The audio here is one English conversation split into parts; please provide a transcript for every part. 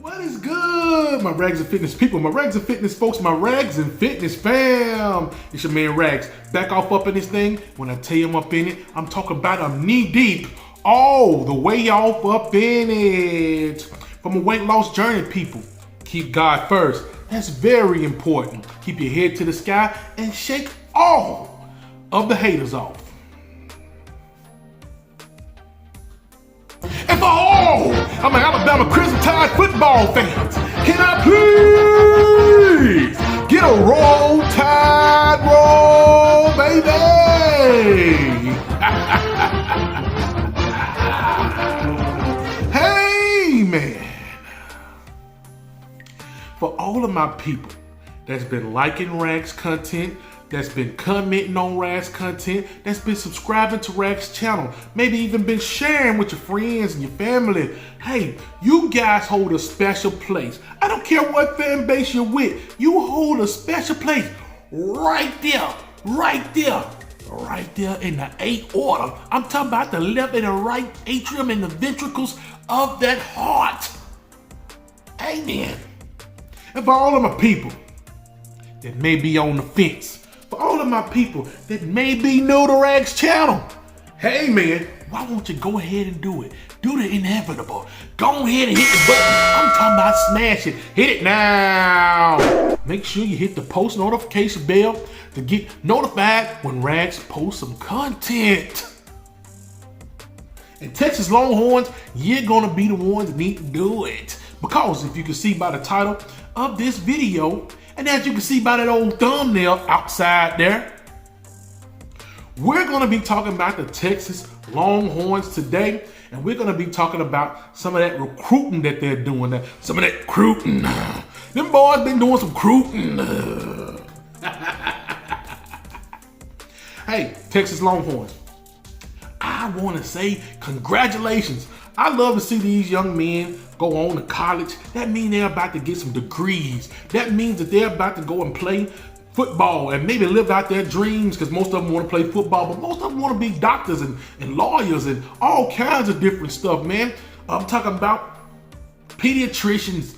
What is good, my Rags and Fitness people, my Rags and Fitness folks, my Rags and Fitness fam? It's your man Rags, back off up in this thing. When I tell you I'm up in it, I'm talking about I'm knee deep, all the way off up in it. From a weight loss journey, people, keep God first. That's very important. Keep your head to the sky and shake all of the haters off. And for all of my Alabama Crimson Tide football fans, can I please get a roll, Tide, roll, baby? Hey, man. For all of my people that's been liking Rags content, that's been commenting on Rags content, that's been subscribing to Rags channel, maybe even been sharing with your friends and your family. Hey, you guys hold a special place. I don't care what fan base you're with, you hold a special place right there in the aorta. I'm talking about the left and the right atrium and the ventricles of that heart. Amen. And for all of my people that may be on the fence, for all of my people that may be new to Rags channel, hey man, why won't you go ahead and do it? Do the inevitable. Go ahead and hit the button. I'm talking about smash it. Hit it now. Make sure you hit the post notification bell to get notified when Rags posts some content. And Texas Longhorns, you're gonna be the ones that need to do it. Because if you can see by the title of this video, and as you can see by that old thumbnail outside there, we're gonna be talking about the Texas Longhorns today, and we're gonna be talking about some of that recruiting that they're doing. Some of that recruiting. Them boys been doing some recruiting. Hey, Texas Longhorns, I wanna say congratulations. I love to see these young men go on to college. That means they're about to get some degrees. That means that they're about to go and play football and maybe live out their dreams, because most of them want to play football, but most of them want to be doctors and lawyers and all kinds of different stuff, man. I'm talking about pediatricians,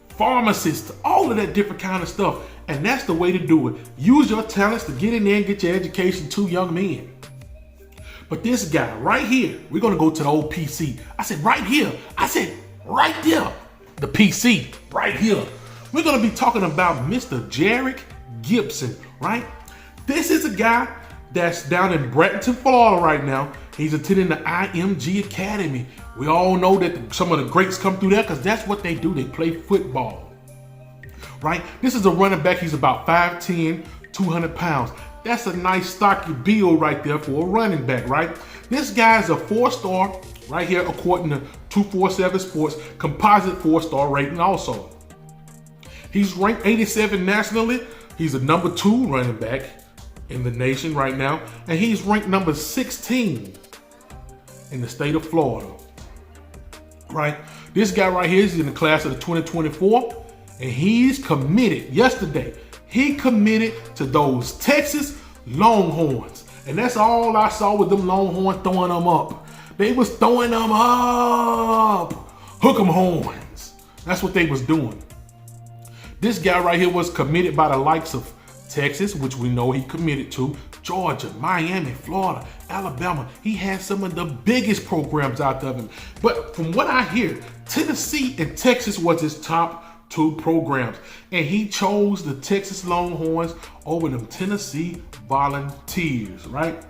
pharmacists, all of that different kind of stuff. And that's the way to do it. Use your talents to get in there and get your education to young men. But this guy right here, we're gonna go to the old PC. I said right here. I said right there. The PC, right here. We're gonna be talking about Mr. Jerrick Gibson, right? This is a guy that's down in Bradenton, Florida right now. He's attending the IMG Academy. We all know that some of the greats come through there because that's what they do. They play football, right? This is a running back. He's about 5'10", 200 pounds. That's a nice stocky build right there for a running back, right? This guy's a 4-star right here according to 247 Sports, composite 4-star rating also. He's ranked 87 nationally. He's a number 2 running back in the nation right now. And he's ranked number 16 in the state of Florida, right? This guy right here is in the class of the 2024, and he's committed yesterday. He committed to those Texas Longhorns. And that's all I saw with them Longhorns throwing them up. They was throwing them up. Hook 'em horns. That's what they was doing. This guy right here was committed by the likes of Texas, which we know he committed to, Georgia, Miami, Florida, Alabama. He had some of the biggest programs out of him. But from what I hear, Tennessee and Texas was his top 2 programs, and he chose the Texas Longhorns over them Tennessee Volunteers, right?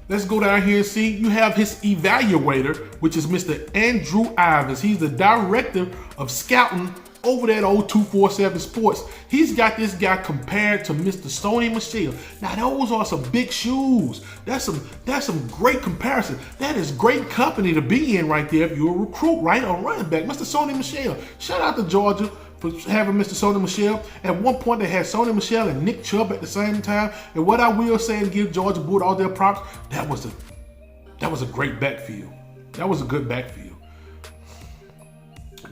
Let's go down here and see. You have his evaluator, which is Mr. Andrew Ivers. He's the director of scouting over that old 247 Sports. He's got this guy compared to Mr. Sony Michel. Now those are some big shoes. That's some great comparison. That is great company to be in right there if you're a recruit, right? Or running back, Mr. Sony Michel. Shout out to Georgia for having Mr. Sony Michel. At one point they had Sony Michel and Nick Chubb at the same time. And what I will say and give Georgia Boot all their props, that was a great backfield. That was a good backfield.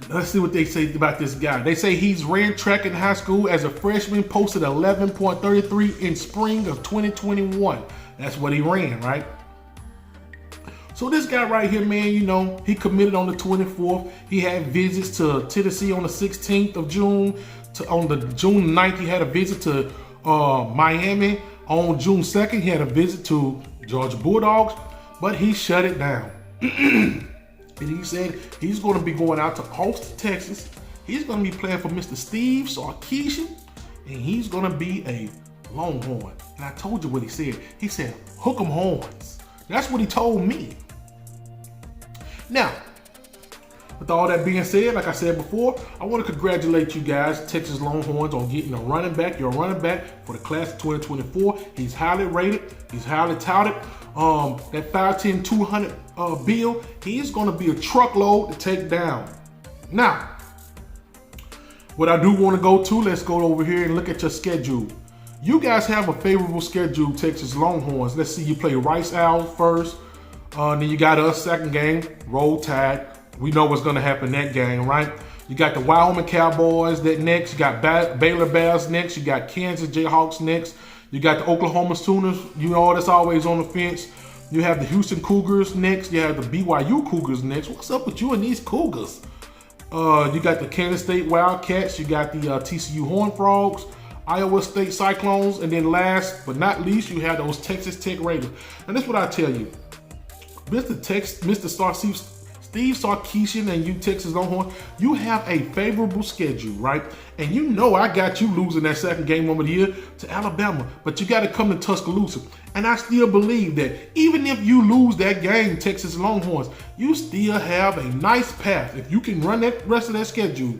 Let's see what they say about this guy. They say he's ran track in high school as a freshman, posted 11.33 in spring of 2021. That's what he ran, right? So this guy right here, man, you know, he committed on the 24th. He had visits to Tennessee on the 16th of June. On the June 9th, he had a visit to Miami. On June 2nd, he had a visit to Georgia Bulldogs, but he shut it down. And he said he's going to be going out to Austin, Texas. He's going to be playing for Mr. Steve Sarkisian, and he's going to be a Longhorn. And I told you what he said. He said, hook 'em horns. That's what he told me. Now, with all that being said, like I said before, I want to congratulate you guys, Texas Longhorns, on getting a running back. You're a running back for the class of 2024. He's highly rated. He's highly touted. That 5'10", 200 bill, he is going to be a truckload to take down. Now, what I do want to go to, let's go over here and look at your schedule. You guys have a favorable schedule, Texas Longhorns. Let's see, you play Rice Owls first. Then you got us second game, Roll Tide. We know what's going to happen in that game, right? You got the Wyoming Cowboys that next. You got Baylor Bears next. You got Kansas Jayhawks next. You got the Oklahoma Sooners. You know, that's always on the fence. You have the Houston Cougars next. You have the BYU Cougars next. What's up with you and these Cougars? You got the Kansas State Wildcats. You got the TCU Horned Frogs, Iowa State Cyclones, and then last but not least, you have those Texas Tech Raiders. And that's what I tell you. Steve Sarkisian and you Texas Longhorns, you have a favorable schedule, right? And you know I got you losing that second game over the year to Alabama, but you got to come to Tuscaloosa. And I still believe that even if you lose that game, Texas Longhorns, you still have a nice path. If you can run that rest of that schedule,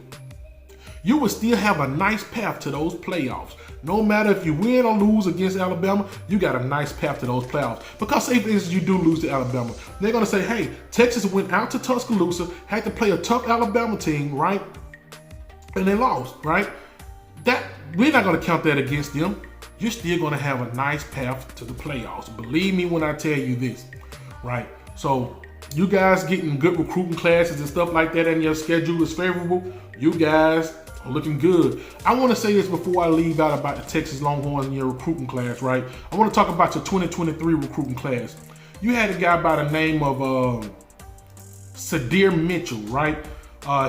you will still have a nice path to those playoffs. No matter if you win or lose against Alabama, you got a nice path to those playoffs. Because say for instance you do lose to Alabama, they're gonna say, hey, Texas went out to Tuscaloosa, had to play a tough Alabama team, right? And they lost, right? That we're not gonna count that against them. You're still gonna have a nice path to the playoffs. Believe me when I tell you this, right? So you guys getting good recruiting classes and stuff like that, and your schedule is favorable. You guys are looking good. I want to say this before I leave out about the Texas Longhorns and your recruiting class, right? I want to talk about your 2023 recruiting class. You had a guy by the name of Cedric Mitchell, right?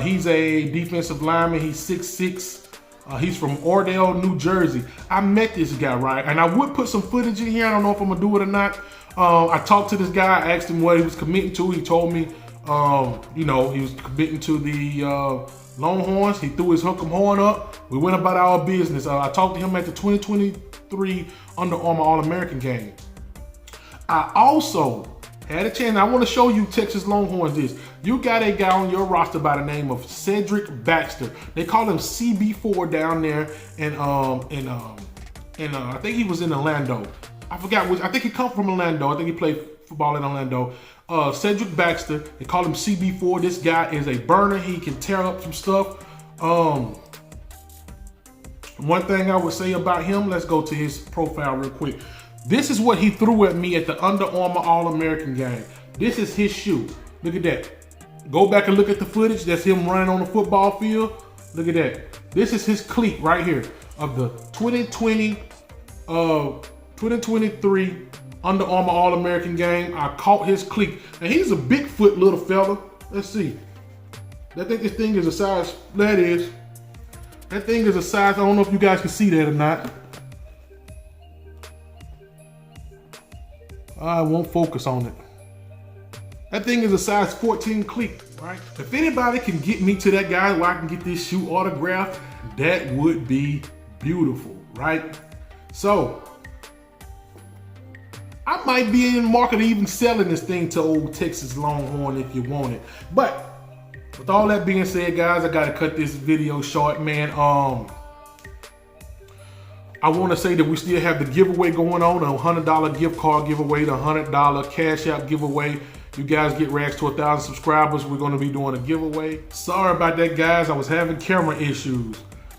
He's a defensive lineman. He's 6'6". He's from Ordell, New Jersey. I met this guy, right? And I would put some footage in here. I don't know if I'm going to do it or not. I talked to this guy. I asked him what he was committing to. He told me, you know, he was committing to the Longhorns. He threw his hook 'em horn up. We went about our business. I talked to him at the 2023 Under Armour All-American game. I also had a chance. I want to show you Texas Longhorns this. You got a guy on your roster by the name of Cedric Baxter. They call him CB4 down there, and I think he was in Orlando. I forgot which. I think he come from Orlando. I think he played football in Orlando. Cedric Baxter, they call him CB4. This guy is a burner. He can tear up some stuff. One thing I would say about him, let's go to his profile real quick. This is what he threw at me at the Under Armour All-American game. This is his shoe. Look at that. Go back and look at the footage. That's him running on the football field. Look at that. This is his cleat right here of the 2023 Under Armour All-American game. I caught his cleat. And he's a Bigfoot little fella. Let's see. I think this thing is a size, that is. That thing is a size, I don't know if you guys can see that or not. I won't focus on it. That thing is a size 14 cleat, right? If anybody can get me to that guy where I can get this shoe autographed, that would be beautiful, right? So, I might be in the market of even selling this thing to old Texas Longhorn if you want it. But with all that being said, guys, I gotta cut this video short, man. I want to say that we still have the giveaway going on, a $100 gift card giveaway, the $100 Cash App giveaway. You guys get rags to 1,000 subscribers. We're going to be doing a giveaway. Sorry about that, guys. I was having camera issues.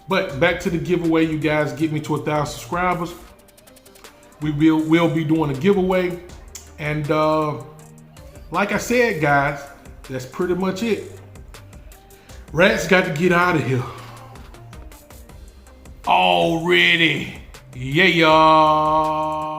But back to the giveaway. You guys get me to 1,000 subscribers. We will be doing a giveaway. And like I said, guys, that's pretty much it. Rats got to get out of here. Already. Yeah, y'all.